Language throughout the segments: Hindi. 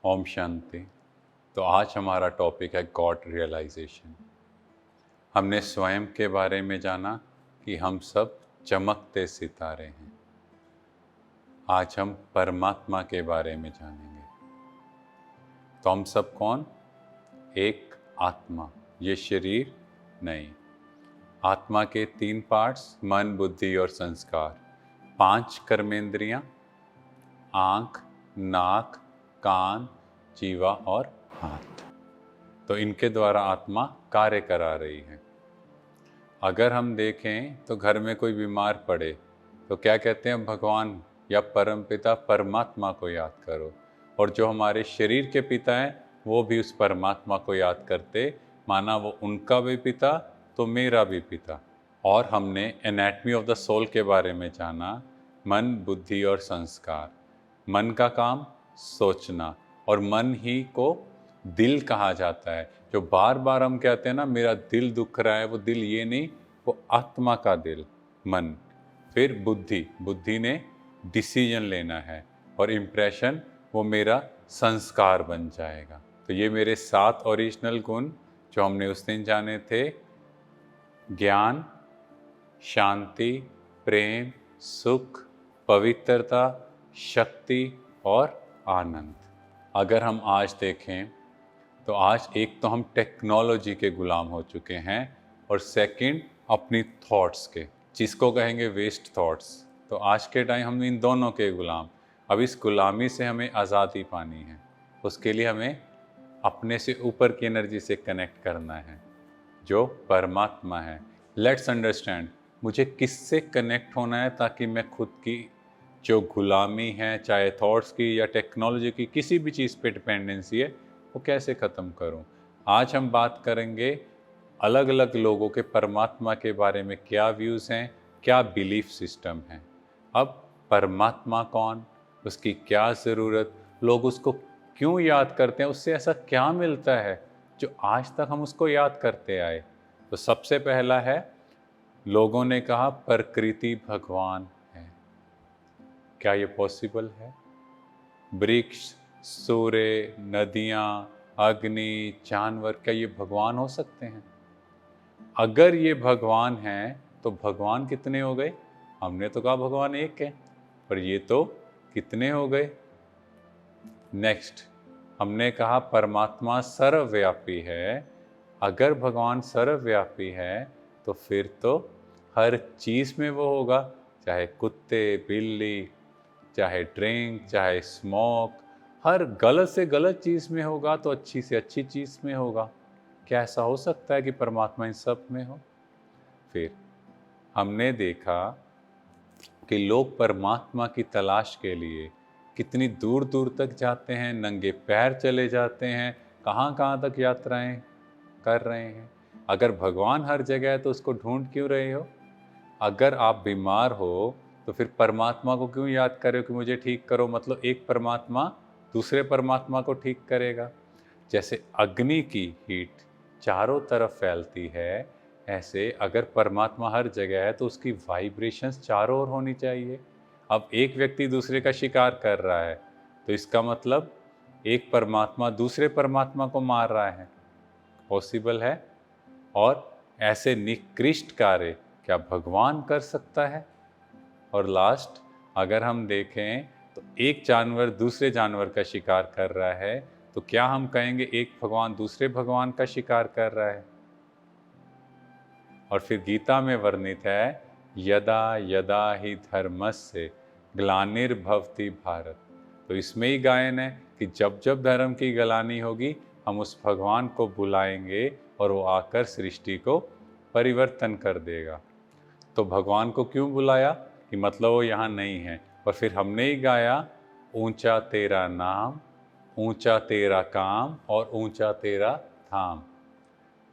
ओम शांति। तो आज हमारा टॉपिक है गॉड रियलाइजेशन। हमने स्वयं के बारे में जाना कि हम सब चमकते सितारे हैं। आज हम परमात्मा के बारे में जानेंगे। तो हम सब कौन? एक आत्मा, ये शरीर नहीं। आत्मा के 3 पार्ट्स, मन, बुद्धि और संस्कार। 5 कर्मेंद्रियां, आँख, नाक, कान, जीवा और हाथ। तो इनके द्वारा आत्मा कार्य करा रही है। अगर हम देखें तो घर में कोई बीमार पड़े तो क्या कहते हैं? भगवान या परमपिता परमात्मा को याद करो। और जो हमारे शरीर के पिता हैं वो भी उस परमात्मा को याद करते, माना वो उनका भी पिता तो मेरा भी पिता। और हमने एनाटमी ऑफ द सोल के बारे में जाना, मन, बुद्धि और संस्कार। मन का काम सोचना, और मन ही को दिल कहा जाता है। जो बार बार हम कहते हैं ना, मेरा दिल दुख रहा है, वो दिल ये नहीं, वो आत्मा का दिल, मन। फिर बुद्धि, बुद्धि ने डिसीजन लेना है, और इम्प्रेशन वो मेरा संस्कार बन जाएगा। तो ये मेरे 7 ओरिजिनल गुण जो हमने उस दिन जाने थे: ज्ञान, शांति, प्रेम, सुख, पवित्रता, शक्ति और आनंद। अगर हम आज देखें तो आज एक तो हम टेक्नोलॉजी के गुलाम हो चुके हैं, और सेकंड अपनी थॉट्स के, जिसको कहेंगे वेस्ट थॉट्स। तो आज के टाइम हम इन दोनों के गुलाम। अब इस गुलामी से हमें आज़ादी पानी है। उसके लिए हमें अपने से ऊपर की एनर्जी से कनेक्ट करना है जो परमात्मा है। लेट्स अंडरस्टैंड, मुझे किससे कनेक्ट होना है ताकि मैं खुद की जो गुलामी है, चाहे थॉट्स की या टेक्नोलॉजी की, किसी भी चीज़ पे डिपेंडेंसी है, वो कैसे ख़त्म करूं। आज हम बात करेंगे अलग अलग लोगों के परमात्मा के बारे में क्या व्यूज़ हैं, क्या बिलीफ सिस्टम हैं। अब परमात्मा कौन, उसकी क्या ज़रूरत, लोग उसको क्यों याद करते हैं, उससे ऐसा क्या मिलता है जो आज तक हम उसको याद करते आए। तो सबसे पहला है, लोगों ने कहा प्रकृति भगवान है। क्या ये पॉसिबल है? वृक्ष, सूर्य, नदियाँ, अग्नि, जानवर, क्या ये भगवान हो सकते हैं? अगर ये भगवान हैं तो भगवान कितने हो गए? हमने तो कहा भगवान एक है, पर ये तो कितने हो गए? नेक्स्ट, हमने कहा परमात्मा सर्वव्यापी है। अगर भगवान सर्वव्यापी है तो फिर तो हर चीज़ में वो होगा, चाहे कुत्ते, बिल्ली, चाहे ड्रिंक, चाहे स्मोक, हर गलत से गलत चीज़ में होगा तो अच्छी से अच्छी चीज़ में होगा। क्या ऐसा हो सकता है कि परमात्मा इन सब में हो? फिर हमने देखा कि लोग परमात्मा की तलाश के लिए कितनी दूर दूर तक जाते हैं, नंगे पैर चले जाते हैं, कहाँ कहाँ तक यात्राएं कर रहे हैं। अगर भगवान हर जगह है तो उसको ढूंढ क्यों रहे हो? अगर आप बीमार हो तो फिर परमात्मा को क्यों याद कर रहे हो कि मुझे ठीक करो? मतलब एक परमात्मा दूसरे परमात्मा को ठीक करेगा। जैसे अग्नि की हीट चारों तरफ फैलती है, ऐसे अगर परमात्मा हर जगह है तो उसकी वाइब्रेशंस चारों ओर होनी चाहिए। अब एक व्यक्ति दूसरे का शिकार कर रहा है तो इसका मतलब एक परमात्मा दूसरे परमात्मा को मार रहा है। पॉसिबल है? और ऐसे निकृष्ट कार्य क्या भगवान कर सकता है? और लास्ट, अगर हम देखें तो एक जानवर दूसरे जानवर का शिकार कर रहा है तो क्या हम कहेंगे एक भगवान दूसरे भगवान का शिकार कर रहा है? और फिर गीता में वर्णित है, यदा यदा ही धर्मस्य ग्लानिर्भवति भारत। तो इसमें ही गायन है कि जब जब धर्म की ग्लानि होगी हम उस भगवान को बुलाएंगे और वो आकर सृष्टि को परिवर्तन कर देगा। तो भगवान को क्यों बुलाया? कि मतलब वो यहाँ नहीं है। और फिर हमने ही गाया, ऊंचा तेरा नाम, ऊंचा तेरा काम और ऊंचा तेरा धाम।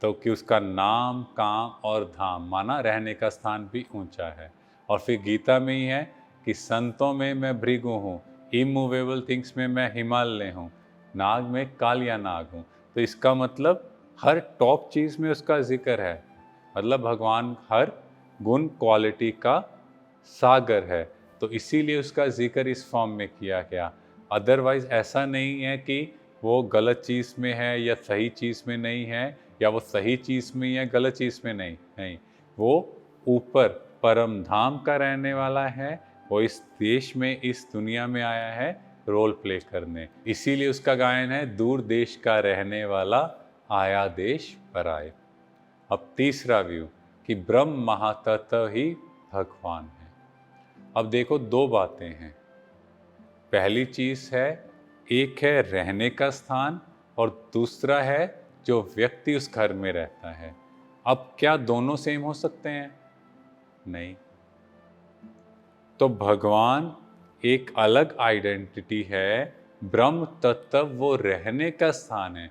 तो कि उसका नाम, काम और धाम, माना रहने का स्थान भी ऊंचा है। और फिर गीता में ही है कि संतों में मैं भृगु हूँ, इमूवेबल थिंग्स में मैं हिमालय हूँ, नाग में कालिया नाग हूँ। तो इसका मतलब हर टॉप चीज़ में उसका जिक्र है। मतलब भगवान हर गुण क्वालिटी का सागर है, तो इसीलिए उसका जिक्र इस फॉर्म में किया गया। अदरवाइज ऐसा नहीं है कि वो गलत चीज़ में है या सही चीज़ में नहीं है, या वो सही चीज़ में या गलत चीज़ में नहीं नहीं वो ऊपर परम धाम का रहने वाला है। वो इस देश में, इस दुनिया में आया है रोल प्ले करने। इसीलिए उसका गायन है, दूर देश का रहने वाला आया देश पर आए। अब तीसरा व्यू कि ब्रह्म महातत्व ही भगवान है। अब देखो, दो बातें हैं। पहली चीज़ है, एक है रहने का स्थान और दूसरा है जो व्यक्ति उस घर में रहता है। अब क्या दोनों सेम हो सकते हैं? नहीं। तो भगवान एक अलग आइडेंटिटी है, ब्रह्म तत्व वो रहने का स्थान है,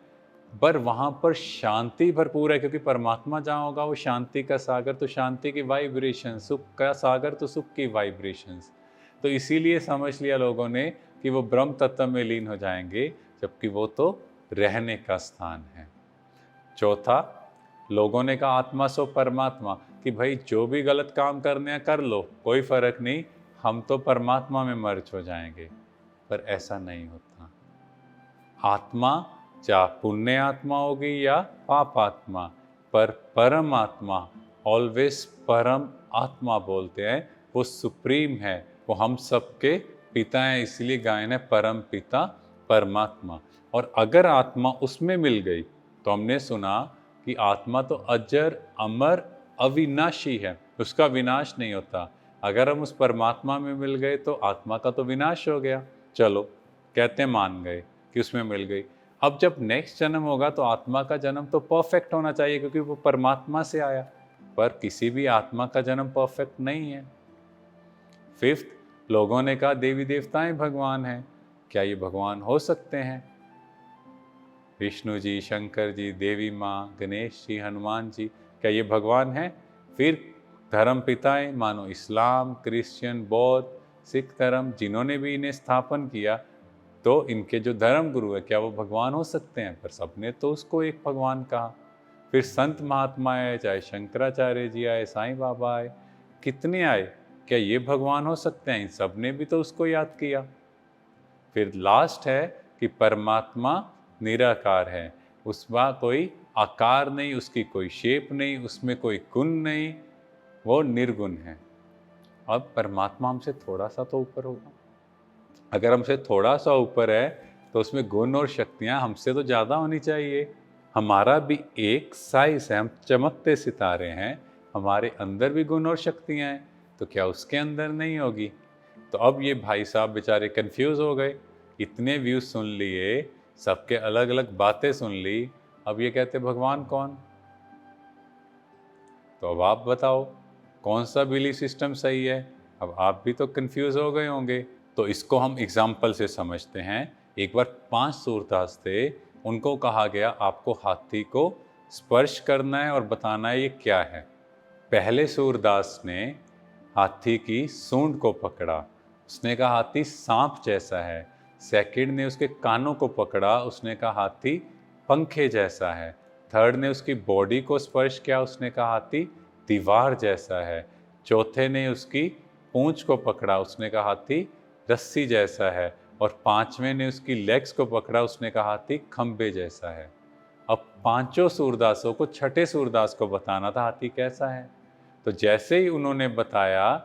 पर वहाँ पर शांति भरपूर है, क्योंकि परमात्मा जहाँ होगा वो शांति का सागर, तो शांति की वाइब्रेशन, सुख का सागर तो सुख की वाइब्रेशंस। तो इसीलिए समझ लिया लोगों ने कि वो ब्रह्म तत्व में लीन हो जाएंगे, जबकि वो तो रहने का स्थान है। चौथा, लोगों ने कहा आत्मा सो परमात्मा, कि भाई जो भी गलत काम करने हैं कर लो, कोई फर्क नहीं, हम तो परमात्मा में मर्ज हो जाएंगे। पर ऐसा नहीं होता। आत्मा चाहे पुण्य आत्मा होगी या पाप आत्मा, पर परम आत्मा, ऑलवेज परम आत्मा बोलते हैं, वो सुप्रीम है, वो हम सबके पिता हैं। इसलिए गायन है परम पिता परमात्मा। और अगर आत्मा उसमें मिल गई, तो हमने सुना कि आत्मा तो अजर अमर अविनाशी है, उसका विनाश नहीं होता। अगर हम उस परमात्मा में मिल गए तो आत्मा का तो विनाश हो गया। चलो, कहते मान गए कि उसमें मिल गई। अब जब नेक्स्ट जन्म होगा तो आत्मा का जन्म तो परफेक्ट होना चाहिए, क्योंकि वो परमात्मा से आया। पर किसी भी आत्मा का जन्म परफेक्ट नहीं है। फिफ्थ, लोगों ने कहा देवी देवताएं भगवान हैं। क्या ये भगवान हो सकते हैं? विष्णु जी, शंकर जी, देवी माँ, गणेश जी, हनुमान जी, क्या ये भगवान हैं? फिर धर्म पिताएं मानो इस्लाम, क्रिश्चियन, बौद्ध, सिख धर्म, जिन्होंने भी इन्हें स्थापन किया, तो इनके जो धर्म गुरु है, क्या वो भगवान हो सकते हैं? पर सबने तो उसको एक भगवान कहा। फिर संत महात्मा आए, चाहे शंकराचार्य जी आए, साईं बाबा आए, कितने आए, क्या ये भगवान हो सकते हैं? इन सब ने भी तो उसको याद किया। फिर लास्ट है कि परमात्मा निराकार है, उसका कोई आकार नहीं, उसकी कोई शेप नहीं, उसमें कोई गुण नहीं, वो निर्गुण है। अब परमात्मा हमसे थोड़ा सा तो ऊपर होगा। अगर हमसे थोड़ा सा ऊपर है तो उसमें गुण और शक्तियाँ हमसे तो ज़्यादा होनी चाहिए। हमारा भी एक साइज है, हम चमकते सितारे हैं, हमारे अंदर भी गुण और शक्तियाँ हैं, तो क्या उसके अंदर नहीं होगी? तो अब ये भाई साहब बेचारे कंफ्यूज हो गए। इतने व्यूज सुन लिए, सबके अलग अलग बातें सुन ली, अब ये कहते भगवान कौन? तो अब आप बताओ कौन सा बिलीफ सिस्टम सही है? अब आप भी तो कंफ्यूज हो गए होंगे। तो इसको हम एग्जाम्पल से समझते हैं। एक बार 5 सूरदास थे, उनको कहा गया आपको हाथी को स्पर्श करना है और बताना है ये क्या है। पहले सूरदास ने हाथी की सूंड को पकड़ा, उसने कहा हाथी सांप जैसा है। सेकंड ने उसके कानों को पकड़ा, उसने कहा हाथी पंखे जैसा है। थर्ड ने उसकी बॉडी को स्पर्श किया, उसने कहा हाथी दीवार जैसा है। चौथे ने उसकी पूंछ को पकड़ा, उसने कहा हाथी रस्सी जैसा है। और पांचवें ने उसकी लेग्स को पकड़ा, उसने कहा हाथी खंबे जैसा है। अब पांचों सूरदासों को छठे सूरदास को बताना था हाथी कैसा है। तो जैसे ही उन्होंने बताया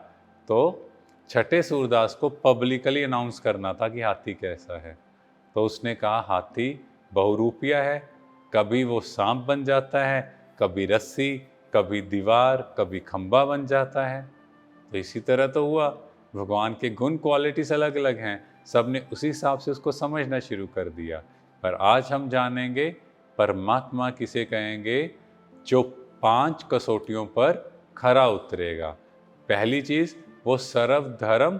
तो छठे सूरदास को पब्लिकली अनाउंस करना था कि हाथी कैसा है। तो उसने कहा हाथी बहुरूपिया है, कभी वो सांप बन जाता है, कभी रस्सी, कभी दीवार, कभी खंबा बन जाता है। तो इसी तरह तो हुआ, भगवान के गुण क्वालिटीज अलग अलग हैं, सब ने उसी हिसाब से उसको समझना शुरू कर दिया। पर आज हम जानेंगे परमात्मा किसे कहेंगे, जो 5 कसौटियों पर खरा उतरेगा। पहली चीज, वो सर्वधर्म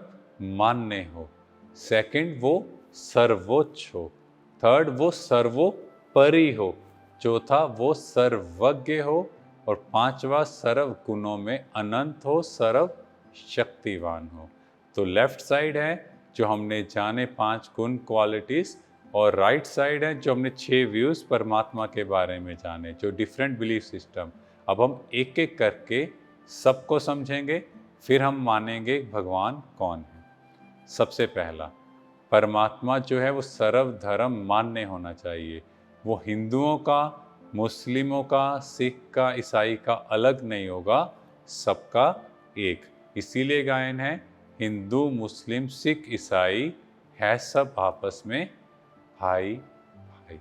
मान्य हो। सेकंड, वो सर्वोच्च हो। थर्ड, वो सर्वोपरि हो। चौथा, वो सर्वज्ञ हो। और पांचवा, सर्व गुणों में अनंत हो, सर्व शक्तिवान हो। तो लेफ्ट साइड है जो हमने जाने 5 गुण क्वालिटीज, और राइट साइड है जो हमने 6 व्यूज परमात्मा के बारे में जाने, जो डिफरेंट बिलीफ सिस्टम। अब हम एक एक करके सबको समझेंगे, फिर हम मानेंगे भगवान कौन है। सबसे पहला, परमात्मा जो है वो सर्वधर्म मान्य होना चाहिए। वो हिंदुओं का, मुस्लिमों का, सिख का, ईसाई का अलग नहीं होगा, सबका एक। इसीलिए गायन है, हिंदू मुस्लिम सिख ईसाई है सब आपस में भाई भाई।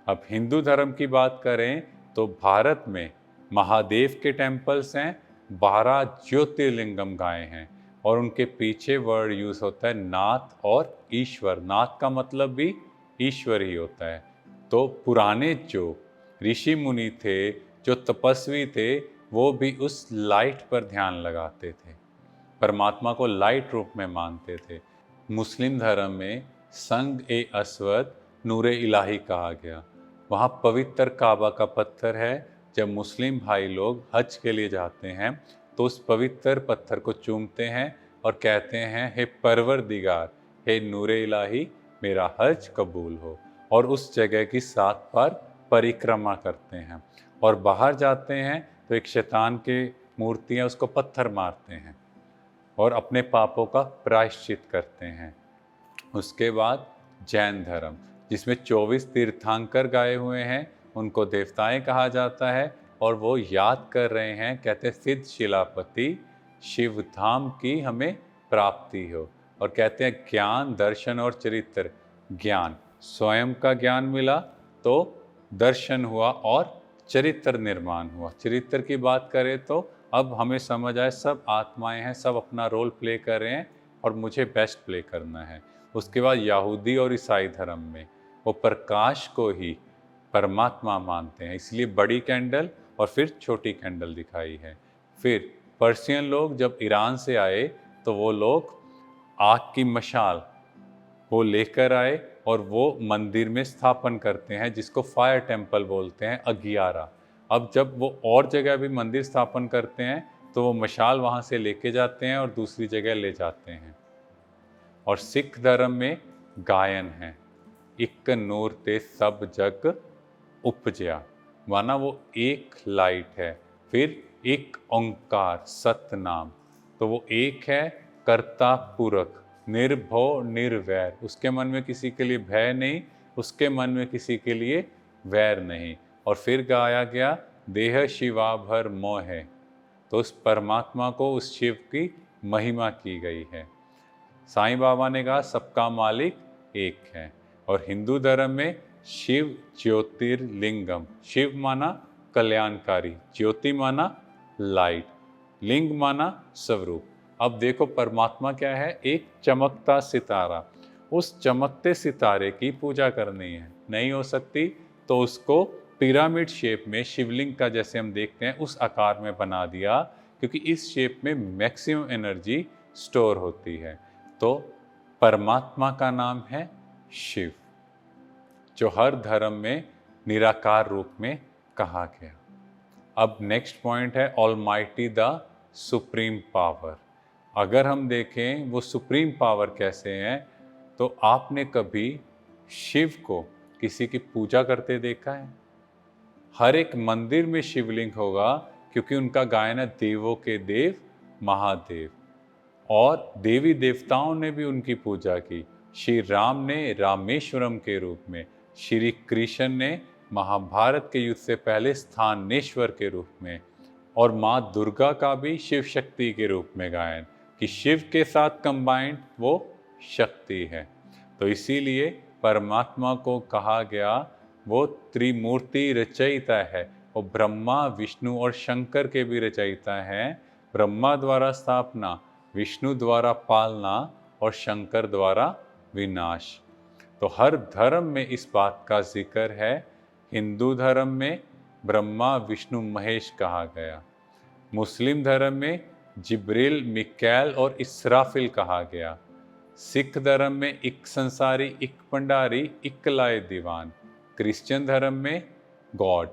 अब हिंदू धर्म की बात करें तो भारत में महादेव के टेम्पल्स हैं, 12 ज्योतिर्लिंगम गाए हैं, और उनके पीछे वर्ड यूज होता है नाथ और ईश्वर। नाथ का मतलब भी ईश्वर ही होता है। तो पुराने जो ऋषि मुनि थे, जो तपस्वी थे, वो भी उस लाइट पर ध्यान लगाते थे, परमात्मा को लाइट रूप में मानते थे। मुस्लिम धर्म में संग ए अस्वद नूरे इलाही कहा गया। वहाँ पवित्र काबा का पत्थर है। जब मुस्लिम भाई लोग हज के लिए जाते हैं तो उस पवित्र पत्थर को चूमते हैं और कहते हैं, हे परवरदिगार, हे नूरे इलाही, मेरा हज कबूल हो। और उस जगह की 7 बार परिक्रमा करते हैं, और बाहर जाते हैं तो एक शैतान की मूर्ति है, उसको पत्थर मारते हैं और अपने पापों का प्रायश्चित करते हैं। उसके बाद जैन धर्म, जिसमें 24 तीर्थंकर गाए हुए हैं, उनको देवताएं कहा जाता है, और वो याद कर रहे हैं, कहते हैं सिद्ध शिलापति शिव धाम की हमें प्राप्ति हो। और कहते हैं ज्ञान, दर्शन और चरित्र। ज्ञान, स्वयं का ज्ञान मिला तो दर्शन हुआ और चरित्र निर्माण हुआ। चरित्र की बात करें तो अब हमें समझ आए सब आत्माएं हैं, सब अपना रोल प्ले कर रहे हैं और मुझे बेस्ट प्ले करना है। उसके बाद यहूदी और ईसाई धर्म में वो प्रकाश को ही परमात्मा मानते हैं, इसलिए बड़ी कैंडल और फिर छोटी कैंडल दिखाई है। फिर पर्शियन लोग जब ईरान से आए तो वो लोग आग की मशाल वो लेकर आए और वो मंदिर में स्थापन करते हैं, जिसको फायर टेम्पल बोलते हैं, अगियारा। अब जब वो और जगह भी मंदिर स्थापन करते हैं तो वो मशाल वहाँ से लेके जाते हैं और दूसरी जगह ले जाते हैं। और सिख धर्म में गायन है, इक नूर ते सब जग उपजया, माना वो एक लाइट है। फिर एक ओंकार सतनाम, तो वो एक है, कर्ता पुरख, निर्भव निर्वैर, उसके मन में किसी के लिए भय नहीं, उसके मन में किसी के लिए वैर नहीं। और फिर गाया गया देह शिवाभर मोह है, तो उस परमात्मा को, उस शिव की महिमा की गई है। साईं बाबा ने कहा सबका मालिक एक है। और हिंदू धर्म में शिव ज्योतिर्लिंगम, शिव माना कल्याणकारी, ज्योति माना लाइट, लिंग माना स्वरूप। अब देखो परमात्मा क्या है, एक चमकता सितारा। उस चमकते सितारे की पूजा करनी है, नहीं हो सकती तो उसको पिरामिड शेप में शिवलिंग का जैसे हम देखते हैं उस आकार में बना दिया, क्योंकि इस शेप में मैक्सिमम एनर्जी स्टोर होती है। तो परमात्मा का नाम है शिव, जो हर धर्म में निराकार रूप में कहा गया। अब नेक्स्ट पॉइंट है ऑलमाइटी द सुप्रीम पावर। अगर हम देखें वो सुप्रीम पावर कैसे हैं, तो आपने कभी शिव को किसी की पूजा करते देखा है? हर एक मंदिर में शिवलिंग होगा, क्योंकि उनका गायन है देवों के देव महादेव, और देवी देवताओं ने भी उनकी पूजा की। श्री राम ने रामेश्वरम के रूप में, श्री कृष्ण ने महाभारत के युद्ध से पहले स्थानेश्वर के रूप में, और माँ दुर्गा का भी शिव शक्ति के रूप में गायन, कि शिव के साथ कंबाइंड वो शक्ति है। तो इसीलिए परमात्मा को कहा गया वो त्रिमूर्ति रचयिता है। वो ब्रह्मा, विष्णु और शंकर के भी रचयिता हैं। ब्रह्मा द्वारा स्थापना, विष्णु द्वारा पालना और शंकर द्वारा विनाश। तो हर धर्म में इस बात का जिक्र है। हिंदू धर्म में ब्रह्मा विष्णु महेश कहा गया, मुस्लिम धर्म में जिब्रील, मिकाएल और इसराफिल कहा गया, सिख धर्म में इक संसारी, इक भंडारी, इक लाए दीवान, क्रिश्चियन धर्म में गॉड,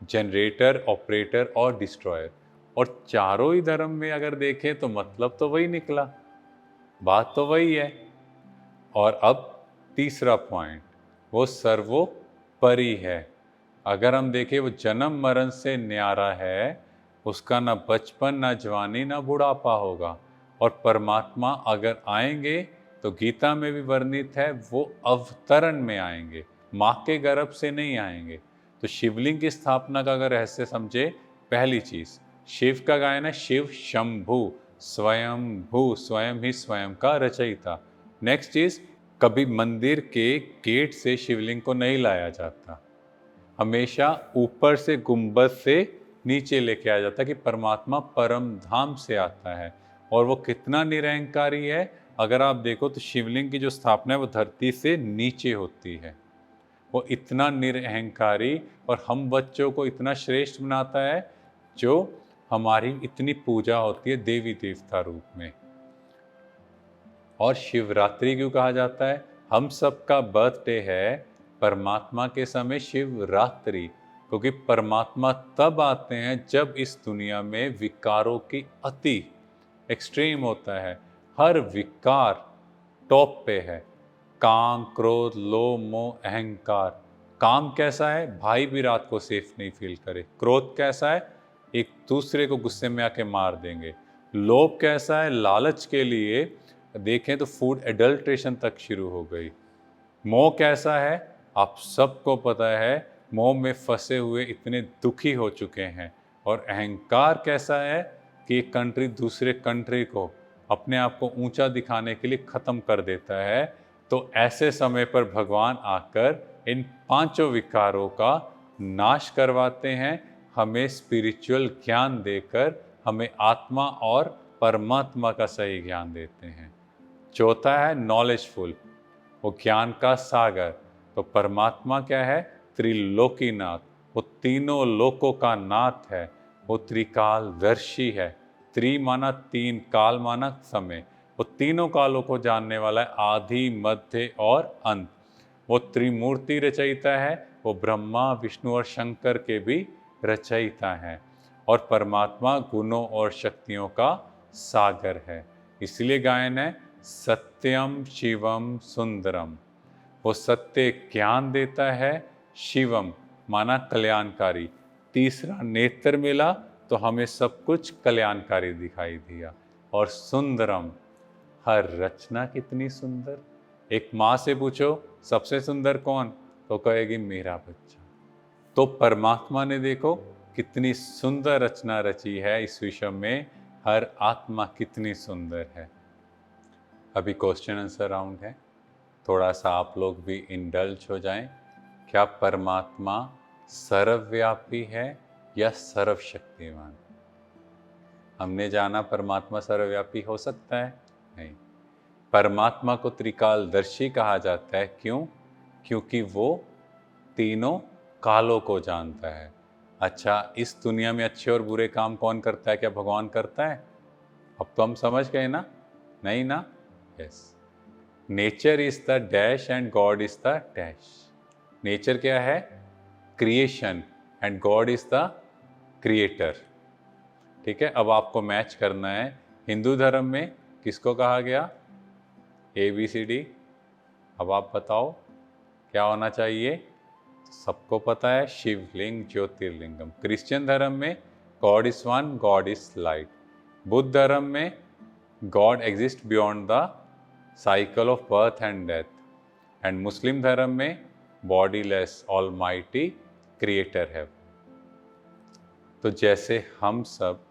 जनरेटर, ऑपरेटर और डिस्ट्रॉयर। और चारों ही धर्म में अगर देखें तो मतलब तो वही निकला, बात तो वही है। और अब तीसरा पॉइंट, वो सर्वोपरि है। अगर हम देखें वो जन्म मरण से न्यारा है, उसका ना बचपन, ना जवानी, ना बुढ़ापा होगा। और परमात्मा अगर आएंगे तो गीता में भी वर्णित है, वो अवतरण में आएंगे, माँ के गर्भ से नहीं आएंगे। तो शिवलिंग की स्थापना का अगर रहस्य समझे, पहली चीज शिव का गायन है, शिव शंभु, स्वयंभू, स्वयं ही स्वयं का रचयिता। नेक्स्ट चीज, कभी मंदिर के गेट से शिवलिंग को नहीं लाया जाता, हमेशा ऊपर से गुंबद से नीचे लेके आया जाता है कि परमात्मा परम धाम से आता है। और वो कितना निरहंकारी है, अगर आप देखो तो शिवलिंग की जो स्थापना है वो धरती से नीचे होती है। वो इतना निरहंकारी और हम बच्चों को इतना श्रेष्ठ बनाता है, जो हमारी इतनी पूजा होती है देवी देवता रूप में। और शिवरात्रि क्यों कहा जाता है? हम सबका बर्थडे है परमात्मा के समय शिवरात्रि, क्योंकि परमात्मा तब आते हैं जब इस दुनिया में विकारों की अति एक्सट्रीम होता है। हर विकार टॉप पे है, काम, क्रोध, लोभ, मोह, अहंकार। काम कैसा है? भाई भी रात को सेफ नहीं फील करे। क्रोध कैसा है? एक दूसरे को गुस्से में आके मार देंगे। लोभ कैसा है? लालच के लिए देखें तो फूड एडल्ट्रेशन तक शुरू हो गई। मोह कैसा है? आप सबको पता है, मोह में फंसे हुए इतने दुखी हो चुके हैं। और अहंकार कैसा है कि एक कंट्री दूसरे कंट्री को अपने आप को ऊंचा दिखाने के लिए खत्म कर देता है। तो ऐसे समय पर भगवान आकर इन पांचों विकारों का नाश करवाते हैं, हमें स्पिरिचुअल ज्ञान देकर हमें आत्मा और परमात्मा का सही ज्ञान देते हैं। चौथा है नॉलेजफुल, वो ज्ञान का सागर। तो परमात्मा क्या है? त्रिलोकीनाथ, वो तीनों लोकों का नाथ है। वो त्रिकालदर्शी है। त्रि माना तीन, काल माना समय। वो तीनों कालों को जानने वाला है, आदि, मध्य और अंत। वो त्रिमूर्ति रचयिता है, वो ब्रह्मा, विष्णु और शंकर के भी रचयिता है। और परमात्मा गुणों और शक्तियों का सागर है। इसलिए गायन है, सत्यम शिवम सुंदरम। वो सत्य ज्ञान देता है, शिवम माना कल्याणकारी। तीसरा नेत्र मिला तो हमें सब कुछ कल्याणकारी दिखाई दिया। और सुंदरम, हर रचना कितनी सुंदर। एक माँ से पूछो सबसे सुंदर कौन, तो कहेगी मेरा बच्चा। तो परमात्मा ने देखो कितनी सुंदर रचना रची है इस विश्व में, हर आत्मा कितनी सुंदर है। अभी क्वेश्चन आंसर राउंड है, थोड़ा सा आप लोग भी इंडल्ज हो जाएं। क्या परमात्मा सर्वव्यापी है या सर्वशक्तिमान? हमने जाना परमात्मा सर्वव्यापी हो सकता है? नहीं। परमात्मा को त्रिकालदर्शी कहा जाता है। क्यों? क्योंकि वो तीनों कालों को जानता है। अच्छा, इस दुनिया में अच्छे और बुरे काम कौन करता है? क्या भगवान करता है? अब तो हम समझ गए ना? नहीं ना? Yes. Nature is the dash and God is the dash. Nature क्या है? Creation, and God is the creator. ठीक है, अब आपको मैच करना है। हिंदू धर्म में किसको कहा गया? ABCD। अब आप बताओ क्या होना चाहिए? सबको पता है, शिवलिंग, ज्योतिर्लिंगम। क्रिश्चियन धर्म में God is one, God is light. Buddha धर्म में God exist beyond the cycle of birth and death. And Muslim धर्म में बॉडीलेस ऑलमाइटी क्रिएटर है। तो जैसे हम सब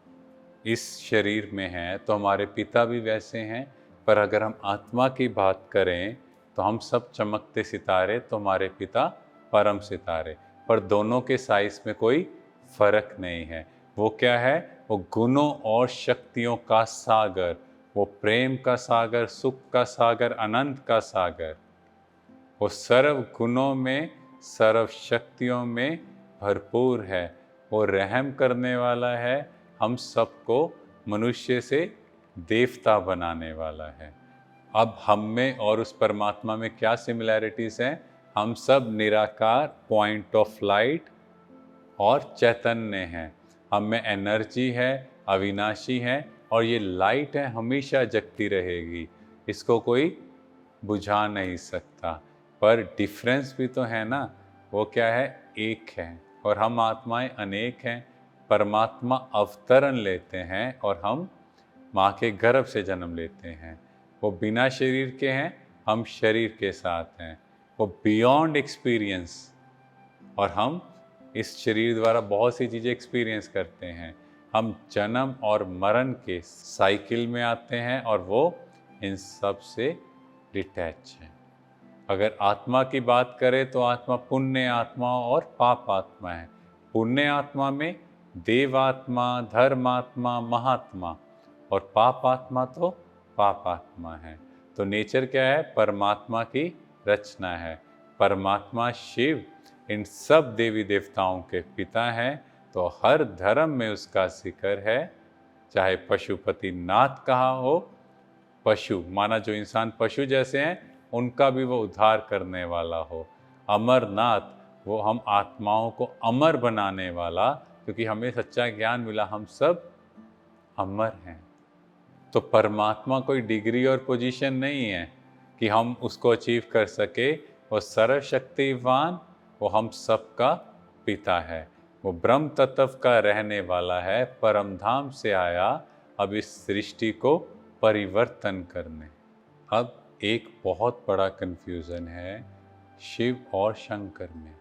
इस शरीर में हैं, तो हमारे पिता भी वैसे हैं। पर अगर हम आत्मा की बात करें तो हम सब चमकते सितारे, तो हमारे पिता परम सितारे। पर दोनों के साइज में कोई फर्क नहीं है। वो क्या है? वो गुणों और शक्तियों का सागर, वो प्रेम का सागर, सुख का सागर, अनंत का सागर। वो सर्व गुणों में, सर्व शक्तियों में भरपूर है। वो रहम करने वाला है, हम सबको मनुष्य से देवता बनाने वाला है। अब हम में और उस परमात्मा में क्या सिमिलैरिटीज़ हैं? हम सब निराकार, पॉइंट ऑफ लाइट और चैतन्य हैं। हम में एनर्जी है, अविनाशी है, और ये लाइट है, हमेशा जगती रहेगी। इसको कोई बुझा नहीं सकता। पर डिफरेंस भी तो है ना। वो क्या है? एक है, और हम आत्माएं अनेक हैं। परमात्मा अवतरण लेते हैं और हम माँ के गर्भ से जन्म लेते हैं। वो बिना शरीर के हैं, हम शरीर के साथ हैं। वो बियॉन्ड एक्सपीरियंस, और हम इस शरीर द्वारा बहुत सी चीज़ें एक्सपीरियंस करते हैं। हम जन्म और मरण के साइकिल में आते हैं और वो इन सब से डिटैच है। अगर आत्मा की बात करें तो आत्मा पुण्य आत्मा और पाप आत्मा है। पुण्य आत्मा में देवात्मा, धर्मात्मा, महात्मा, और पाप आत्मा तो पाप आत्मा है। तो नेचर क्या है? परमात्मा की रचना है। परमात्मा शिव इन सब देवी देवताओं के पिता हैं, तो हर धर्म में उसका जिक्र है। चाहे पशुपति नाथ कहा हो, पशु माना जो इंसान पशु जैसे हैं उनका भी वो उद्धार करने वाला हो। अमरनाथ, वो हम आत्माओं को अमर बनाने वाला, क्योंकि हमें सच्चा ज्ञान मिला, हम सब अमर हैं। तो परमात्मा कोई डिग्री और पोजीशन नहीं है कि हम उसको अचीव कर सके। वो सर्वशक्तिवान, वो हम सबका पिता है। वो ब्रह्म तत्व का रहने वाला है, परम धाम से आया अब इस सृष्टि को परिवर्तन करने। अब एक बहुत बड़ा कन्फ्यूज़न है शिव और शंकर में।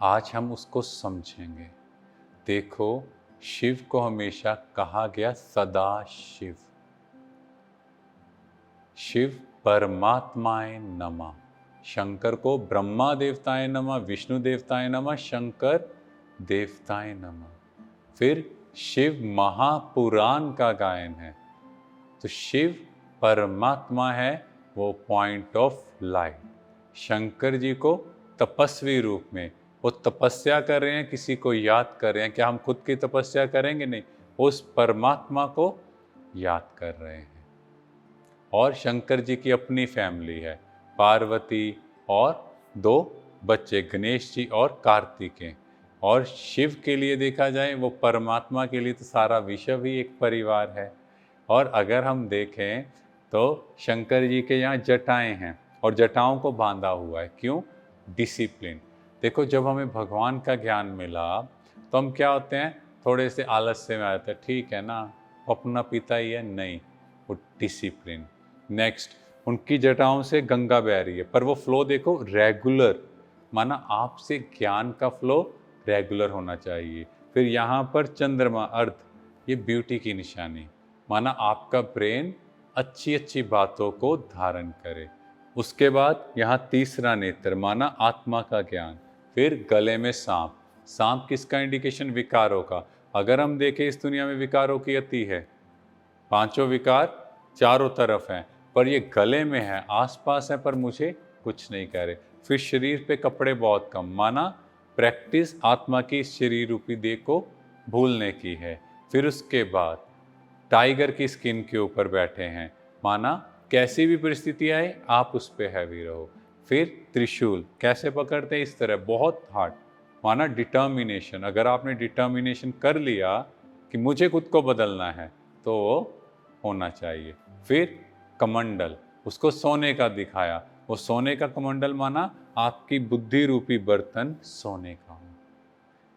आज हम उसको समझेंगे। देखो, शिव को हमेशा कहा गया सदा शिव। शिव परमात्माए नमः। शंकर को ब्रह्मा देवताए नमः, विष्णु देवताए नमः, शंकर देवताए नमः। फिर शिव महापुराण का गायन है। तो शिव परमात्मा है, वो point of light. Shankar ji को तपस्वी रूप में, वो तपस्या कर रहे हैं, किसी को याद कर रहे हैं। क्या हम खुद की तपस्या करेंगे? नहीं, उस परमात्मा को याद कर रहे हैं। और शंकर जी की अपनी फैमिली है, पार्वती और 2 बच्चे, गणेश जी और कार्तिकेय। और शिव के लिए देखा जाए, वो परमात्मा के लिए तो सारा विश्व ही एक परिवार है। और अगर हम देखें तो शंकर जी के यहाँ जटाएं हैं और जटाओं को बांधा हुआ है। क्यों? डिसिप्लिन। देखो, जब हमें भगवान का ज्ञान मिला तो हम क्या होते हैं? थोड़े से आलस्य में आ जाते हैं। ठीक है ना, अपना पिता ही है। नहीं, वो डिसिप्लिन। नेक्स्ट, उनकी जटाओं से गंगा बह रही है, पर वो फ्लो देखो रेगुलर, माना आपसे ज्ञान का फ्लो रेगुलर होना चाहिए। फिर यहाँ पर चंद्रमा, अर्थ, ये ब्यूटी की निशानी, माना आपका ब्रेन अच्छी अच्छी बातों को धारण करे। उसके बाद यहाँ तीसरा नेत्र, माना आत्मा का ज्ञान। फिर गले में सांप। सांप किसका इंडिकेशन? विकारों का। अगर हम देखें इस दुनिया में विकारों की अति है, 5 विकार चारों तरफ हैं, पर ये गले में है, आसपास है, पर मुझे कुछ नहीं कह रहे। फिर शरीर पे कपड़े बहुत कम, माना प्रैक्टिस आत्मा की शरीर रूपी देह को भूलने की है। फिर उसके बाद टाइगर की स्किन के ऊपर बैठे हैं, माना कैसी भी परिस्थिति आए आप उस पे हैवी रहो। फिर त्रिशूल कैसे पकड़ते हैं? इस तरह, बहुत हार्ड, माना डिटर्मिनेशन। अगर आपने डिटर्मिनेशन कर लिया कि मुझे खुद को बदलना है, तो वो होना चाहिए। फिर कमंडल, उसको सोने का दिखाया। वो सोने का कमंडल, माना आपकी बुद्धि रूपी बर्तन सोने का हो।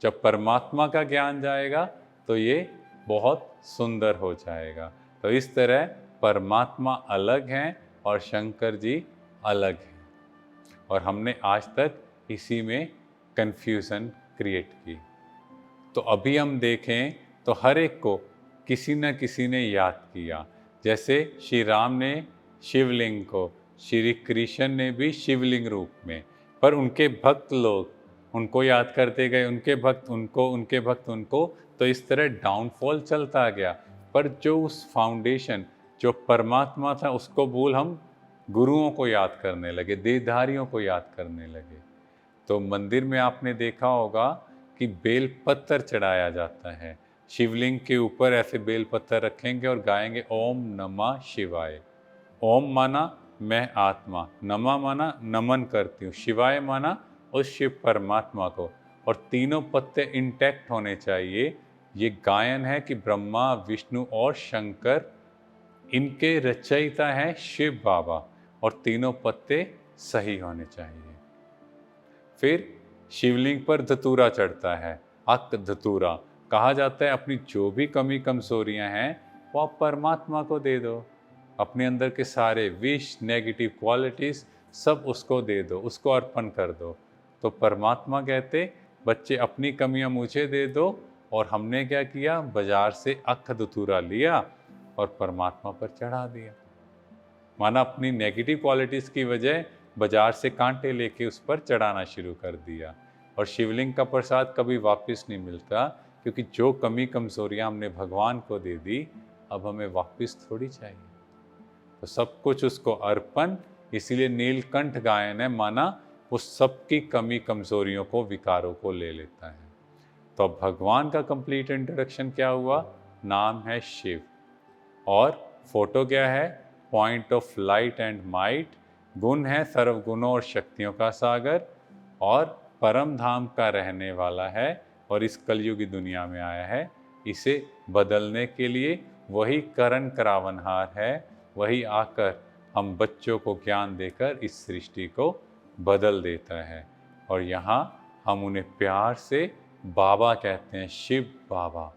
जब परमात्मा का ज्ञान जाएगा तो ये बहुत सुंदर हो जाएगा। तो इस तरह परमात्मा अलग हैं और शंकर जी अलग हैं, और हमने आज तक इसी में कन्फ्यूज़न क्रिएट की। तो अभी हम देखें तो हर एक को किसी न किसी ने याद किया। जैसे श्री राम ने शिवलिंग को, श्री कृष्ण ने भी शिवलिंग रूप में, पर उनके भक्त लोग उनको याद करते गए, उनके भक्त उनको, उनके भक्त उनको। तो इस तरह डाउनफॉल चलता गया। पर जो उस फाउंडेशन, जो परमात्मा था, उसको भूल हम गुरुओं को याद करने लगे, देहधारियों को याद करने लगे। तो मंदिर में आपने देखा होगा कि बेल पत्थर चढ़ाया जाता है। शिवलिंग के ऊपर ऐसे बेल पत्थर रखेंगे और गाएंगे ओम नमः शिवाय। ओम माना मैं आत्मा, नमः माना नमन करती हूँ, शिवाय माना उस शिव परमात्मा को। और तीनों पत्ते इंटैक्ट होने चाहिए। ये गायन है कि ब्रह्मा, विष्णु और शंकर, इनके रचयिता हैं शिव बाबा, और तीनों पत्ते सही होने चाहिए। फिर शिवलिंग पर धतूरा चढ़ता है, अक धतूरा। कहा जाता है अपनी जो भी कमी कमजोरियां हैं वो आप परमात्मा को दे दो। अपने अंदर के सारे विश, नेगेटिव क्वालिटीज़ सब उसको दे दो, उसको अर्पण कर दो। तो परमात्मा कहते, बच्चे अपनी कमियां मुझे दे दो, और हमने क्या किया, बाजार से अख धतूरा लिया और परमात्मा पर चढ़ा दिया। माना अपनी नेगेटिव क्वालिटीज़ की वजह बाजार से कांटे लेके उस पर चढ़ाना शुरू कर दिया। और शिवलिंग का प्रसाद कभी वापस नहीं मिलता, क्योंकि जो कमी कमज़ोरियाँ हमने भगवान को दे दी, अब हमें वापस थोड़ी चाहिए। तो सब कुछ उसको अर्पण। इसीलिए नीलकंठ गायन है, माना वो सबकी कमी कमज़ोरियों को, विकारों को ले लेता है। तो अब भगवान का कंप्लीट इंट्रोडक्शन क्या हुआ? नाम है शिव, और फोटो क्या है? Point of light and might. गुण है सर्वगुणों और शक्तियों का सागर, और परम धाम का रहने वाला है, और इस कलयुगी दुनिया में आया है इसे बदलने के लिए। वही करण करावनहार है, वही आकर हम बच्चों को ज्ञान देकर इस सृष्टि को बदल देता है। और यहाँ हम उन्हें प्यार से बाबा कहते हैं, शिव बाबा।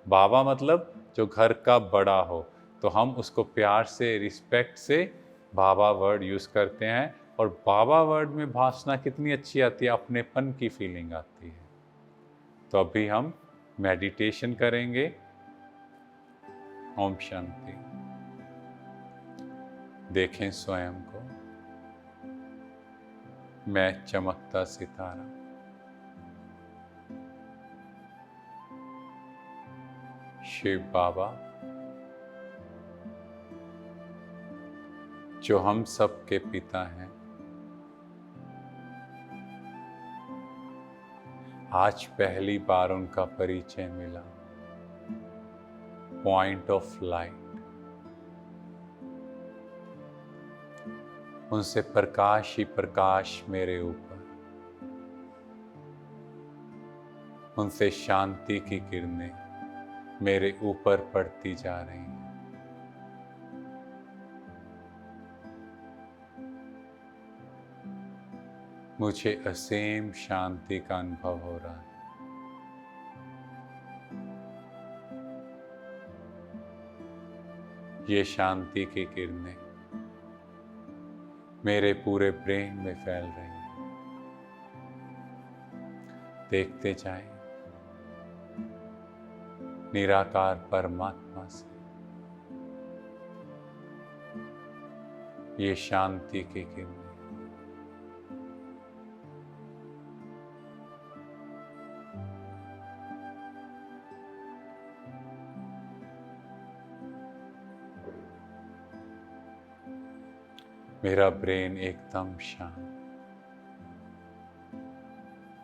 बाबा मतलब जो घर का बड़ा हो, तो हम उसको प्यार से, रिस्पेक्ट से बाबा वर्ड यूज़ करते हैं। और बाबा वर्ड में भाषा कितनी अच्छी आती है, अपनेपन की फीलिंग आती है। तो अभी हम मेडिटेशन करेंगे। ओम शांति। देखें स्वयं को, मैं चमकता सितारा। शिव बाबा जो हम सब के पिता हैं, आज पहली बार उनका परिचय मिला। पॉइंट ऑफ लाइट, उनसे प्रकाश ही प्रकाश मेरे ऊपर, उनसे शांति की किरणें मेरे ऊपर पड़ती जा रही हैं। मुझे असीम शांति का अनुभव हो रहा है। ये शांति की किरणें मेरे पूरे ब्रेन में फैल रही हैं। देखते जाएं निराकार परमात्मा से ये शांति की किरणें मेरा ब्रेन एकदम शांत,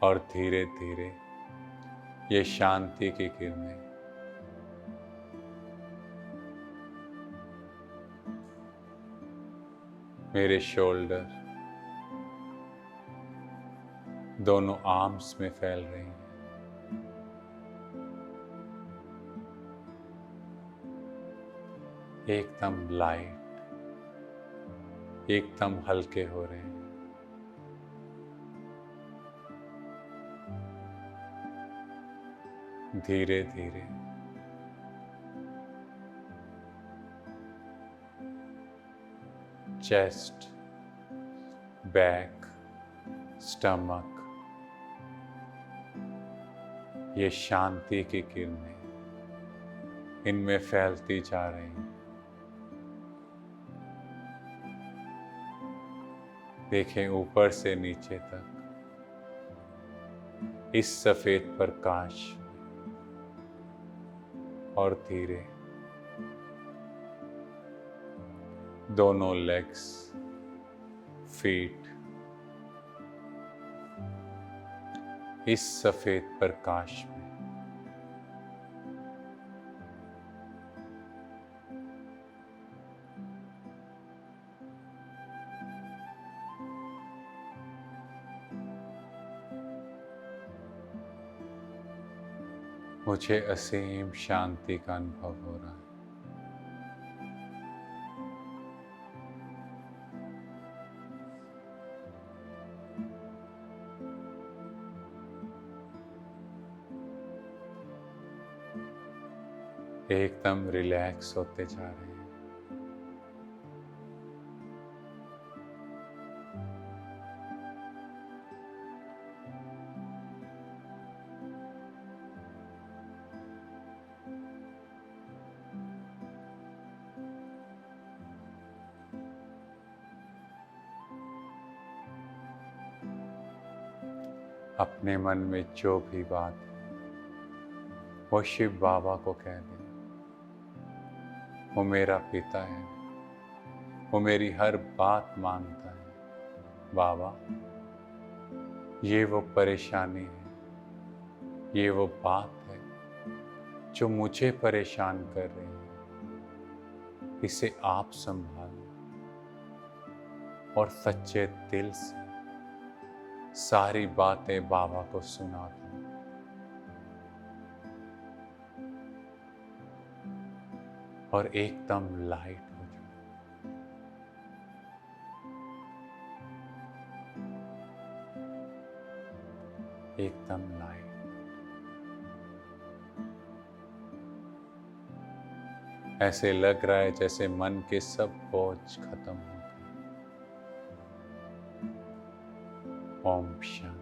और धीरे धीरे ये शांति की किरणें मेरे शोल्डर, दोनों आर्म्स में फैल रही हैं। एकदम लाइट, एकदम हल्के हो रहे हैं। धीरे धीरे चेस्ट, बैक, स्टमक, ये शांति की किरणें इनमें फैलती जा रही हैं। देखें ऊपर से नीचे तक इस सफेद प्रकाश, और धीरे दोनों लेग्स, फीट इस सफेद प्रकाश में मुझे असीम शांति का अनुभव हो रहा है। एकदम रिलैक्स होते जा रहे हैं। अपने मन में जो भी बात है वो शिव बाबा को कह दे। वो मेरा पिता है, वो मेरी हर बात मानता है। बाबा, ये वो परेशानी है, ये वो बात है जो मुझे परेशान कर रही है, इसे आप संभालो और सच्चे दिल से सारी बातें बाबा को सुना दो। और एकदम लाइट हो जाओ। एकदम लाइट। ऐसे लग रहा है जैसे मन के सब बोझ खत्म हो गए। ओम शांति।